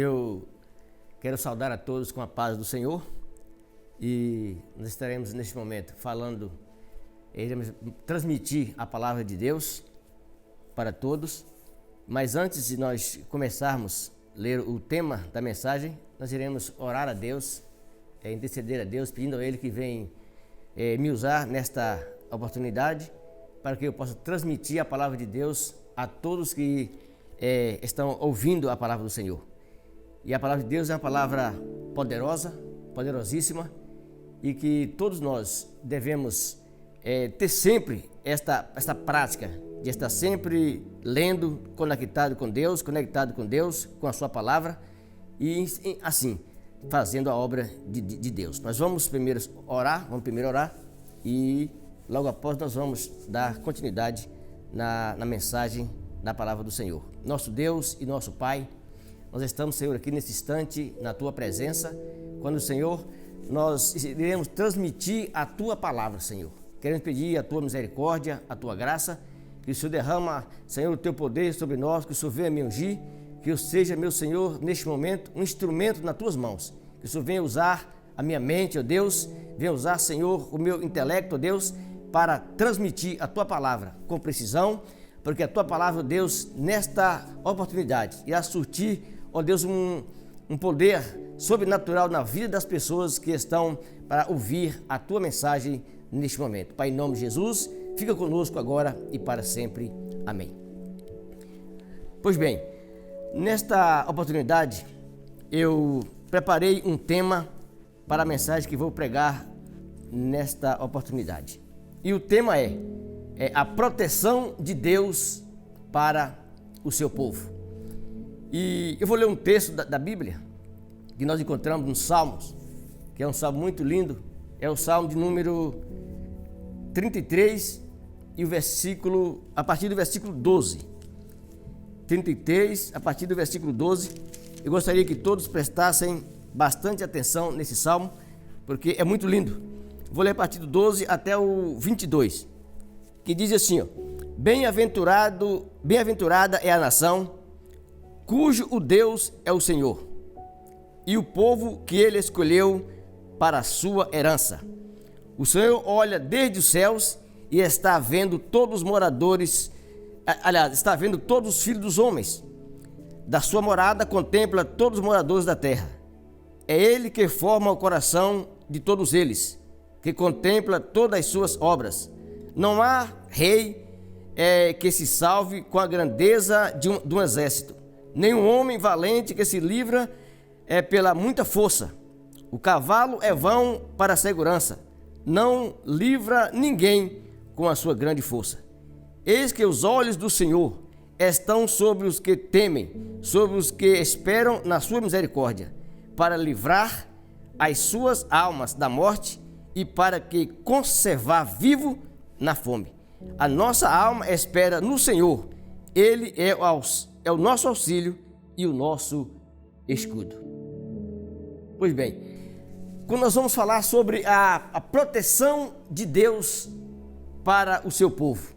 Eu quero saudar a todos com a paz do Senhor e nós estaremos neste momento iremos transmitir a palavra de Deus para todos, mas antes de nós começarmos a ler o tema da mensagem, nós iremos orar a Deus, interceder a Deus, pedindo a Ele que venha me usar nesta oportunidade para que eu possa transmitir a palavra de Deus a todos que estão ouvindo a palavra do Senhor. E a palavra de Deus é uma palavra poderosa, poderosíssima, e que todos nós devemos ter sempre esta prática de estar sempre lendo, conectado com Deus, com a sua palavra e assim fazendo a obra de Deus. Nós vamos primeiro orar e logo após nós vamos dar continuidade na mensagem da palavra do Senhor. Nosso Deus e nosso Pai, nós estamos, Senhor, aqui nesse instante, na Tua presença, quando, Senhor, nós iremos transmitir a Tua palavra, Senhor. Queremos pedir a Tua misericórdia, a Tua graça, que o Senhor derrama, Senhor, o Teu poder sobre nós, que o Senhor venha me ungir, que eu seja, meu Senhor, neste momento, um instrumento nas Tuas mãos, que o Senhor venha usar a minha mente, ó Deus, venha usar, Senhor, o meu intelecto, ó Deus, para transmitir a Tua palavra com precisão, porque a Tua palavra, ó Deus, nesta oportunidade, irá surtir, ó Deus, um poder sobrenatural na vida das pessoas que estão para ouvir a Tua mensagem neste momento. Pai, em nome de Jesus, fica conosco agora e para sempre. Amém. Pois bem, nesta oportunidade, eu preparei um tema para a mensagem que vou pregar nesta oportunidade. E o tema é a proteção de Deus para o seu povo. E eu vou ler um texto da Bíblia que nós encontramos nos Salmos, que é um salmo muito lindo, é o salmo de número 33 e a partir do versículo 12. 33, a partir do versículo 12. Eu gostaria que todos prestassem bastante atenção nesse salmo, porque é muito lindo. Vou ler a partir do 12 até o 22, que diz assim, ó: Bem-aventurada é a nação cujo o Deus é o Senhor, e o povo que ele escolheu para a sua herança. O Senhor olha desde os céus e está vendo todos os moradores, está vendo todos os filhos dos homens. Da sua morada contempla todos os moradores da terra. É ele que forma o coração de todos eles, que contempla todas as suas obras. Não há rei que se salve com a grandeza de um exército, nem um homem valente que se livra pela muita força. O cavalo é vão para a segurança, não livra ninguém com a sua grande força. Eis que os olhos do Senhor estão sobre os que temem, sobre os que esperam na sua misericórdia, para livrar as suas almas da morte e para que conservar vivo na fome. A nossa alma espera no Senhor, Ele é o nosso auxílio e o nosso escudo. Pois bem, quando nós vamos falar sobre a proteção de Deus para o seu povo,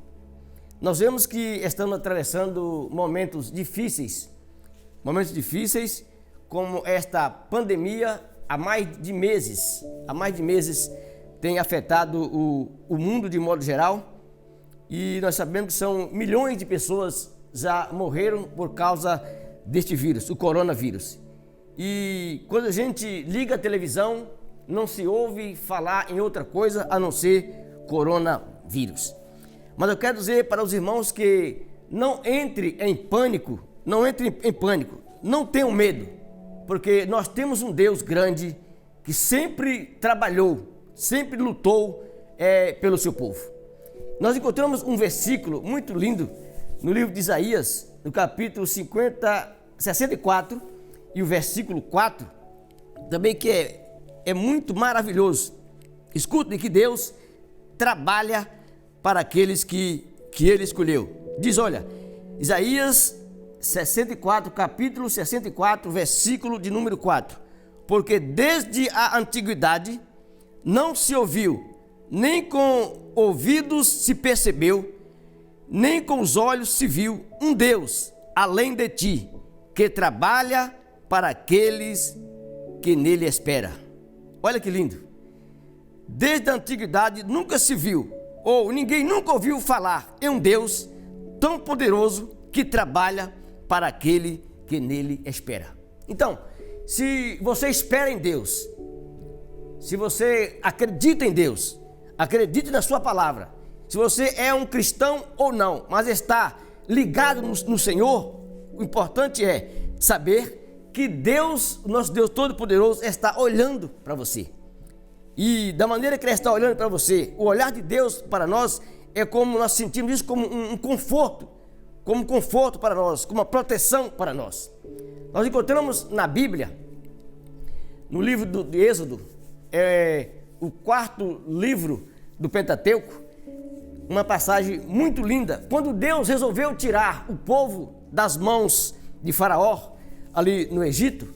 nós vemos que estamos atravessando momentos difíceis como esta pandemia há mais de meses tem afetado o mundo de modo geral, e nós sabemos que são milhões de pessoas já morreram por causa deste vírus, o coronavírus. E quando a gente liga a televisão, não se ouve falar em outra coisa a não ser coronavírus. Mas eu quero dizer para os irmãos que não entre em pânico, não tenham medo, porque nós temos um Deus grande que sempre trabalhou, sempre lutou pelo seu povo. Nós encontramos um versículo muito lindo no livro de Isaías, no capítulo 64 e o versículo 4, também que é muito maravilhoso. Escutem que Deus trabalha para aqueles que Ele escolheu. Diz, olha, Isaías 64, capítulo 64, versículo de número 4. Porque desde a antiguidade não se ouviu, nem com ouvidos se percebeu, nem com os olhos se viu um Deus além de ti, que trabalha para aqueles que nele esperam. Olha que lindo. Desde a antiguidade nunca se viu, ou ninguém nunca ouviu falar em um Deus tão poderoso que trabalha para aquele que nele espera. Então, se você espera em Deus, se você acredita em Deus, acredite na sua palavra, se você é um cristão ou não, mas está ligado no Senhor, o importante é saber que Deus, nosso Deus Todo-Poderoso, está olhando para você. E da maneira que Ele está olhando para você, o olhar de Deus para nós é como nós sentimos isso, como um conforto, como um conforto para nós, como uma proteção para nós. Nós encontramos na Bíblia, no livro de Êxodo, o 4º livro do Pentateuco, uma passagem muito linda, quando Deus resolveu tirar o povo das mãos de Faraó, ali no Egito.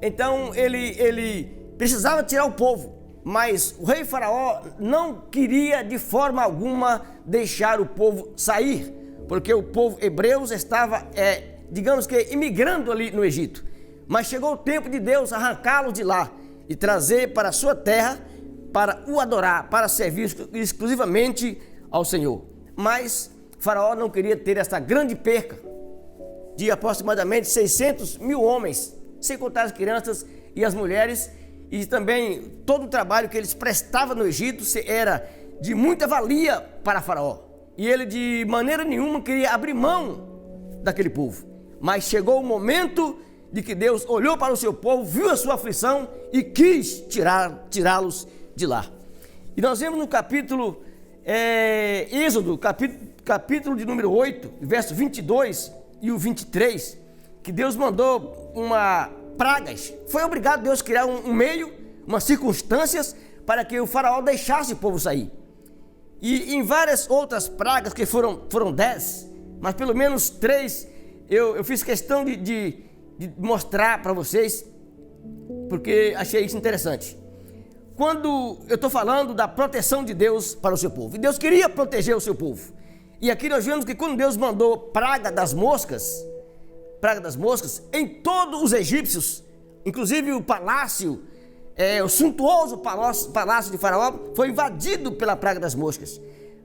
Então ele precisava tirar o povo, mas o rei Faraó não queria de forma alguma deixar o povo sair, porque o povo hebreu estava, digamos que, imigrando ali no Egito. Mas chegou o tempo de Deus arrancá-los de lá e trazer para a sua terra para o adorar, para servir exclusivamente ao Senhor. Mas Faraó não queria ter essa grande perca de aproximadamente 600 mil homens, sem contar as crianças e as mulheres, e também todo o trabalho que eles prestavam no Egito era de muita valia para Faraó. E ele de maneira nenhuma queria abrir mão daquele povo. Mas chegou o momento de que Deus olhou para o seu povo, viu a sua aflição e quis tirá-los de lá. E nós vemos no capítulo Êxodo, capítulo de número 8, verso 22 e o 23, que Deus mandou pragas. Foi obrigado Deus a criar um meio, umas circunstâncias para que o Faraó deixasse o povo sair. E em várias outras pragas, que foram 10, mas pelo menos 3, eu fiz questão de mostrar para vocês, porque achei isso interessante. Quando eu estou falando da proteção de Deus para o seu povo, e Deus queria proteger o seu povo, e aqui nós vemos que quando Deus mandou praga das moscas em todos os egípcios, inclusive o palácio, o suntuoso palácio de Faraó foi invadido pela praga das moscas.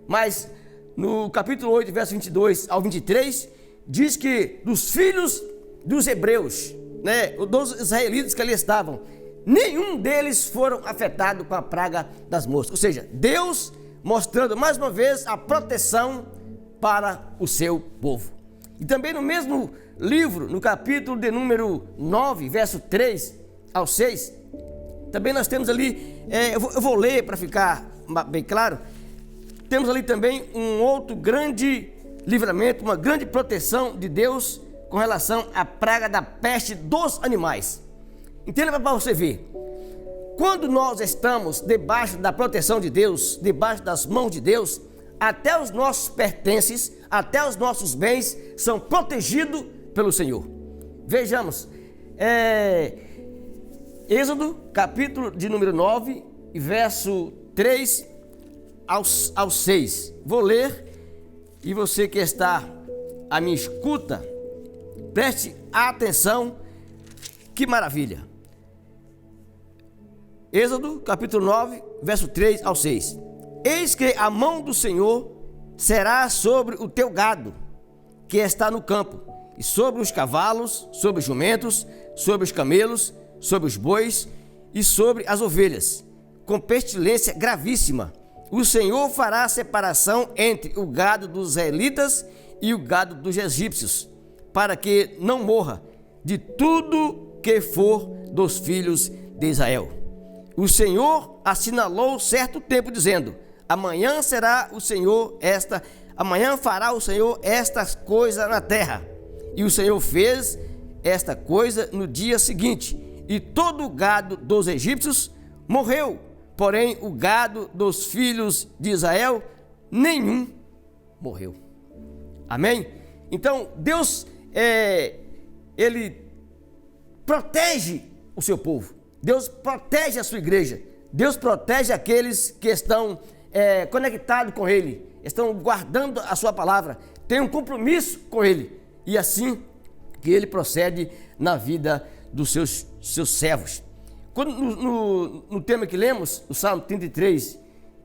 Mas no capítulo 8, verso 22 ao 23, diz que dos filhos dos hebreus, dos israelitas que ali estavam, nenhum deles foram afetados com a praga das moscas. Ou seja, Deus mostrando mais uma vez a proteção para o seu povo. E também no mesmo livro, no capítulo de número 9, verso 3 ao 6, também nós temos ali, eu vou ler para ficar bem claro, temos ali também um outro grande livramento, uma grande proteção de Deus com relação à praga da peste dos animais. Entenda para você ver, quando nós estamos debaixo da proteção de Deus, debaixo das mãos de Deus, até os nossos pertences, até os nossos bens são protegidos pelo Senhor. Vejamos, Êxodo, capítulo de número 9, verso 3 ao 6. Vou ler, e você que está à minha escuta, preste atenção, que maravilha. Êxodo, capítulo 9, verso 3 ao 6. Eis que a mão do Senhor será sobre o teu gado, que está no campo, e sobre os cavalos, sobre os jumentos, sobre os camelos, sobre os bois e sobre as ovelhas, com pestilência gravíssima. O Senhor fará separação entre o gado dos israelitas e o gado dos egípcios, para que não morra de tudo que for dos filhos de Israel. O Senhor assinalou certo tempo, dizendo: amanhã fará o Senhor estas coisas na terra. E o Senhor fez esta coisa no dia seguinte, e todo o gado dos egípcios morreu, porém o gado dos filhos de Israel, nenhum morreu. Amém? Então Deus, Ele protege o seu povo, Deus protege a sua igreja, Deus protege aqueles que estão conectados com Ele, estão guardando a sua palavra, têm um compromisso com Ele, e assim que Ele procede na vida dos seus servos. Quando no tema que lemos, o Salmo 33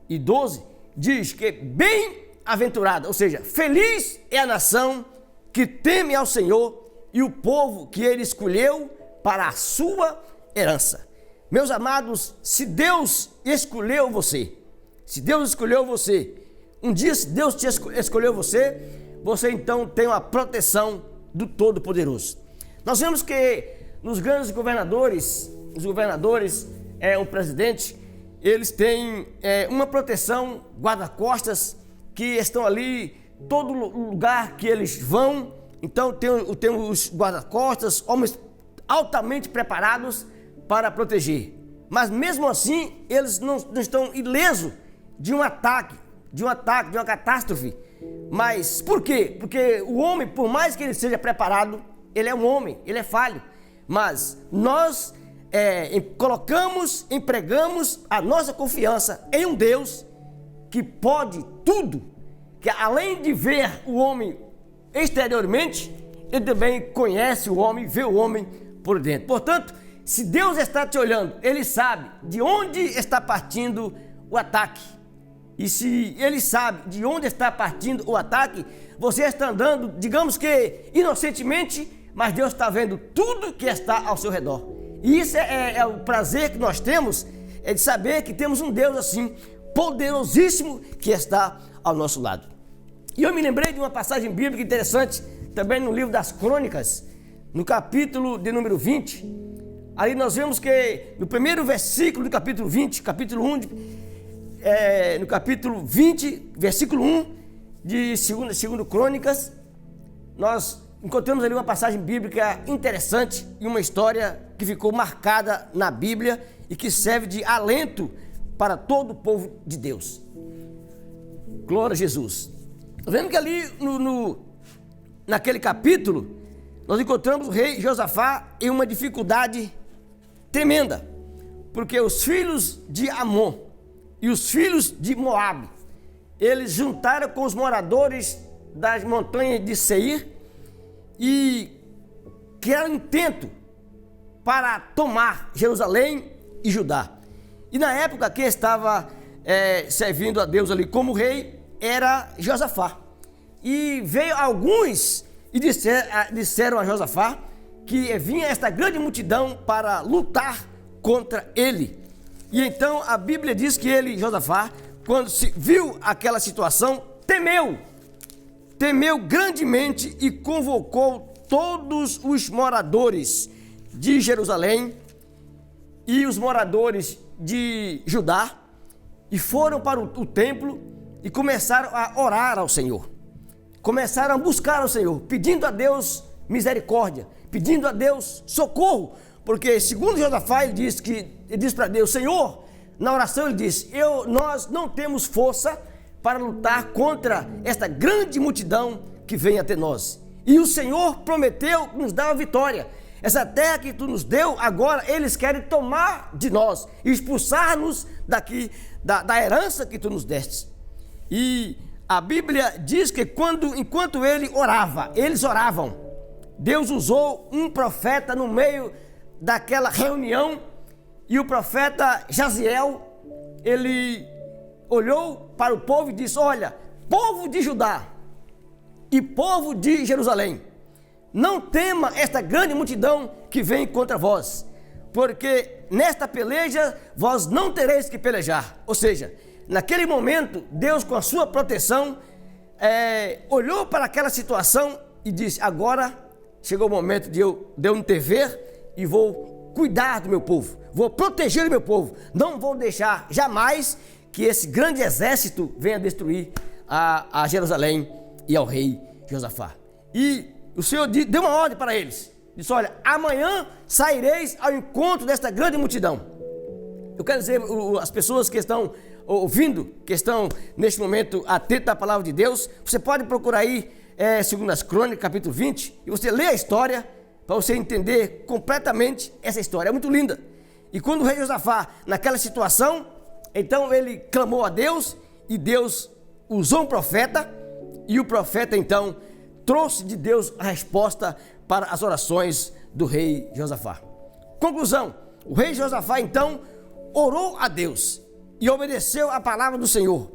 e 12, diz que bem-aventurada, ou seja, feliz é a nação que teme ao Senhor e o povo que ele escolheu para a sua herança. Meus amados, se Deus escolheu você, um dia se Deus te escolheu você então tem uma proteção do Todo-Poderoso. Nós vemos que nos grandes governadores, o presidente, eles têm uma proteção, guarda-costas, que estão ali, todo lugar que eles vão. Então tem os guarda-costas, homens altamente preparados para proteger. Mas mesmo assim, eles não estão ilesos de um ataque, de uma catástrofe. Mas por quê? Porque o homem, por mais que ele seja preparado, ele é um homem, ele é falho. Mas nós empregamos a nossa confiança em um Deus que pode tudo, que além de ver o homem exteriormente, ele também conhece o homem, vê o homem por dentro. Portanto, se Deus está te olhando, ele sabe de onde está partindo o ataque. E se ele sabe de onde está partindo o ataque, você está andando, digamos que inocentemente, mas Deus está vendo tudo que está ao seu redor. E isso é o prazer que nós temos, é de saber que temos um Deus assim, poderosíssimo, que está ao nosso lado. E eu me lembrei de uma passagem bíblica interessante, também no livro das Crônicas, no capítulo de número 20. Ali nós vemos que no primeiro versículo do capítulo 20, capítulo 1, no capítulo 20, versículo 1 de segundo Crônicas, nós encontramos ali uma passagem bíblica interessante e uma história que ficou marcada na Bíblia e que serve de alento para todo o povo de Deus. Glória a Jesus. Nós vemos que ali naquele capítulo nós encontramos o rei Josafá em uma dificuldade tremenda, porque os filhos de Amon e os filhos de Moabe, eles juntaram com os moradores das montanhas de Seir e criaram intento para tomar Jerusalém e Judá. E na época quem estava servindo a Deus ali como rei era Josafá. E veio alguns e disseram a Josafá que vinha esta grande multidão para lutar contra ele. E então a Bíblia diz que ele, Josafá, quando se viu aquela situação, temeu grandemente e convocou todos os moradores de Jerusalém e os moradores de Judá e foram para o templo e começaram a orar ao Senhor. Começaram a buscar ao Senhor, pedindo a Deus misericórdia, pedindo a Deus socorro, porque segundo Josafá ele diz para Deus: Senhor, na oração ele diz: nós não temos força para lutar contra esta grande multidão que vem até nós. E o Senhor prometeu nos dar a vitória. Essa terra que tu nos deu, agora eles querem tomar de nós, expulsar-nos daqui, da herança que tu nos deste. E a Bíblia diz que enquanto eles oravam, Deus usou um profeta no meio daquela reunião, e o profeta Jaziel, ele olhou para o povo e disse: olha, povo de Judá e povo de Jerusalém, não tema esta grande multidão que vem contra vós, porque nesta peleja vós não tereis que pelejar. Ou seja, naquele momento, Deus, com a sua proteção, olhou para aquela situação e disse: agora chegou o momento de eu me intervir e vou cuidar do meu povo, vou proteger o meu povo, não vou deixar jamais que esse grande exército venha destruir a Jerusalém e ao rei Josafá. E o Senhor deu uma ordem para eles, disse: olha, amanhã saireis ao encontro desta grande multidão. Eu quero dizer, as pessoas que estão ouvindo, que estão neste momento atentas à palavra de Deus, você pode procurar aí, segundo as Crônicas, capítulo 20, e você lê a história, para você entender completamente essa história, é muito linda. E quando o rei Josafá, naquela situação, então ele clamou a Deus, e Deus usou um profeta, e o profeta então trouxe de Deus a resposta para as orações do rei Josafá. Conclusão: o rei Josafá então orou a Deus e obedeceu a palavra do Senhor.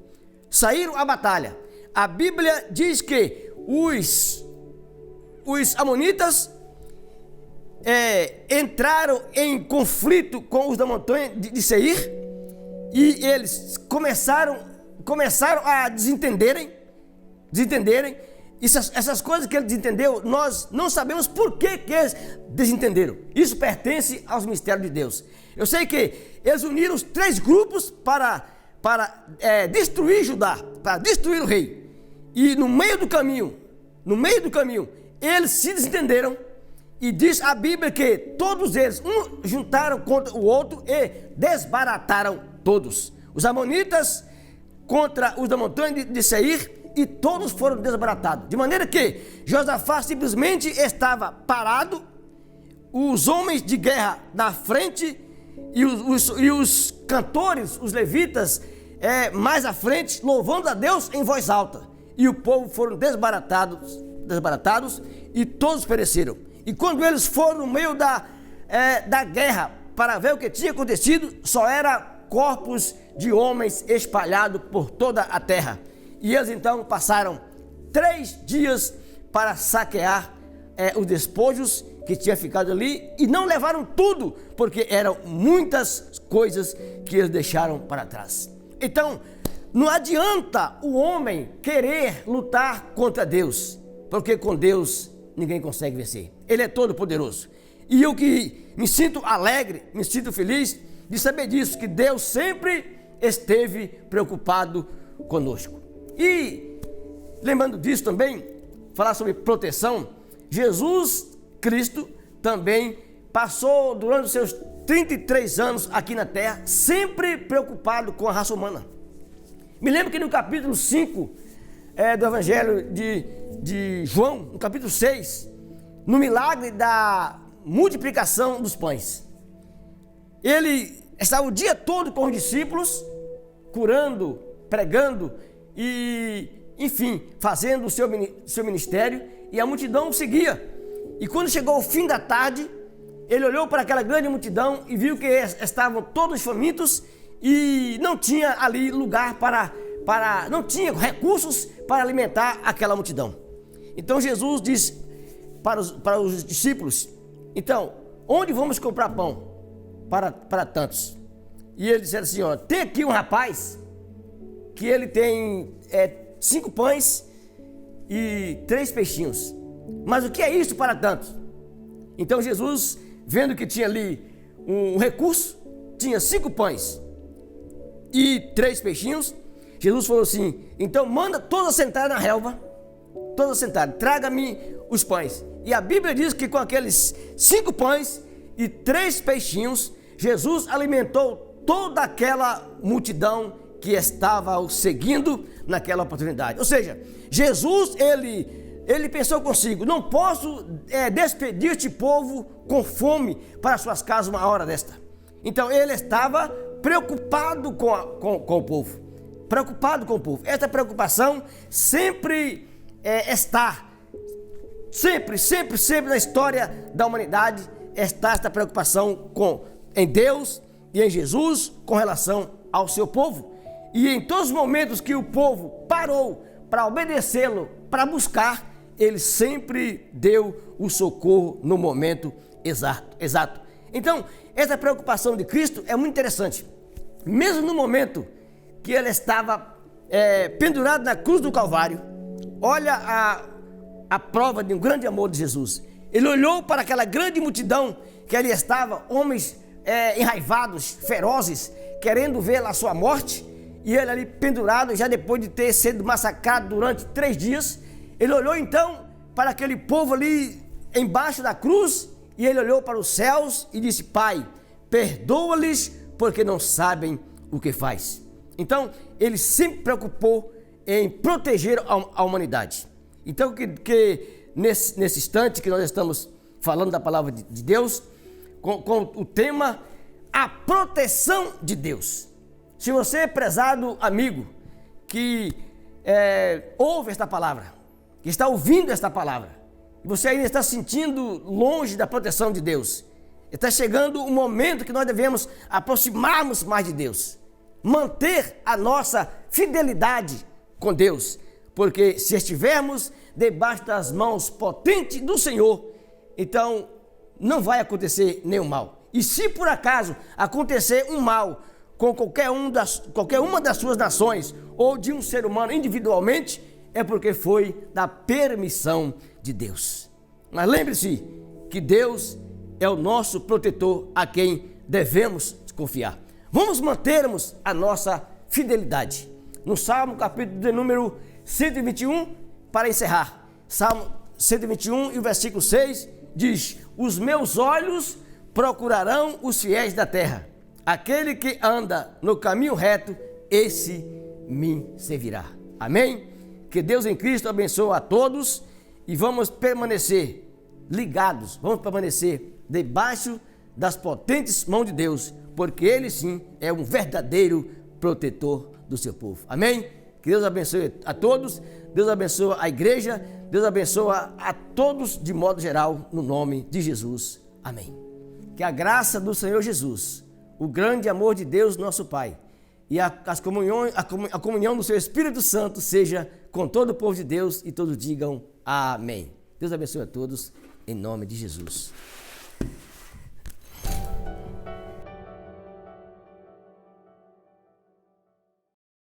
Saíram à batalha. A Bíblia diz que os amonitas entraram em conflito com os da montanha de Seir, e eles começaram a desentenderem. Essas coisas que ele desentendeu, nós não sabemos por que eles desentenderam. Isso pertence aos mistérios de Deus. Eu sei que eles uniram os 3 grupos para destruir Judá, para destruir o rei. E no meio do caminho, eles se desentenderam. E diz a Bíblia que todos eles juntaram contra o outro e desbarataram todos. Os amonitas contra os da montanha de Seir, e todos foram desbaratados. De maneira que Josafá simplesmente estava parado, os homens de guerra na frente e os cantores, os levitas, mais à frente, louvando a Deus em voz alta. E o povo foram desbaratados e todos pereceram. E quando eles foram no meio da guerra para ver o que tinha acontecido, só eram corpos de homens espalhados por toda a terra. E eles então passaram 3 dias para saquear os despojos que tinha ficado ali, e não levaram tudo, porque eram muitas coisas que eles deixaram para trás. Então, não adianta o homem querer lutar contra Deus, porque com Deus ninguém consegue vencer. Ele é todo poderoso. E eu que me sinto alegre, me sinto feliz de saber disso, que Deus sempre esteve preocupado conosco. E lembrando disso também, falar sobre proteção, Jesus Cristo também passou durante os seus 33 anos aqui na terra, sempre preocupado com a raça humana. Me lembro que no capítulo 5 do Evangelho de João, no capítulo 6, no milagre da multiplicação dos pães, ele estava o dia todo com os discípulos, curando, pregando e, enfim, fazendo o seu ministério, e a multidão o seguia. E quando chegou o fim da tarde, ele olhou para aquela grande multidão e viu que estavam todos famintos e não tinha ali lugar não tinha recursos para alimentar aquela multidão. Então Jesus disse para os discípulos: então, onde vamos comprar pão para tantos? E eles disseram assim: ó, tem aqui um rapaz que ele tem 5 pães e 3 peixinhos. Mas o que é isso para tantos? Então Jesus, vendo que tinha ali um recurso, tinha 5 pães e 3 peixinhos, Jesus falou assim: então manda todos sentarem na relva, todos sentarem, traga-me os pães. E a Bíblia diz que com aqueles 5 pães e 3 peixinhos, Jesus alimentou toda aquela multidão que estava o seguindo naquela oportunidade. Ou seja, Jesus, ele pensou consigo: não posso despedir este povo com fome para suas casas uma hora desta. Então ele estava preocupado com o povo. Preocupado com o povo. Essa preocupação sempre está, sempre na história da humanidade, está esta preocupação em Deus e em Jesus com relação ao seu povo. E em todos os momentos que o povo parou para obedecê-lo, para buscar, ele sempre deu o socorro no momento exato. Então, essa preocupação de Cristo é muito interessante. Mesmo no momento que ele estava pendurado na cruz do Calvário, olha a prova de um grande amor de Jesus. Ele olhou para aquela grande multidão que ali estava, homens enraivados, ferozes, querendo ver a sua morte, e ele ali pendurado, já depois de ter sido massacrado durante 3 dias, ele olhou então para aquele povo ali embaixo da cruz, e ele olhou para os céus e disse: Pai, perdoa-lhes, porque não sabem o que faz. Então, ele sempre preocupou em proteger a humanidade. Então, que nesse instante que nós estamos falando da palavra de Deus, com o tema a proteção de Deus. Se você, prezado amigo, que ouve esta palavra, que está ouvindo esta palavra, e você ainda está sentindo longe da proteção de Deus, Está chegando o momento que nós devemos aproximarmos mais de Deus, manter a nossa fidelidade com Deus, porque se estivermos debaixo das mãos potentes do Senhor, então não vai acontecer nenhum mal. E se por acaso acontecer um mal com qualquer uma das suas nações ou de um ser humano individualmente, é porque foi da permissão de Deus. Mas lembre-se que Deus é o nosso protetor a quem devemos confiar. Vamos mantermos a nossa fidelidade. No Salmo capítulo de número 121, para encerrar, Salmo 121 e o versículo 6 diz: os meus olhos procurarão os fiéis da terra, aquele que anda no caminho reto, esse me servirá. Amém? Que Deus em Cristo abençoe a todos e vamos permanecer ligados, vamos permanecer debaixo das potentes mãos de Deus, porque Ele sim é um verdadeiro protetor do seu povo. Amém? Que Deus abençoe a todos, Deus abençoe a igreja, Deus abençoe a todos de modo geral, no nome de Jesus. Amém. Que a graça do Senhor Jesus, o grande amor de Deus nosso Pai e a comunhão do seu Espírito Santo seja com todo o povo de Deus e todos digam amém. Deus abençoe a todos em nome de Jesus.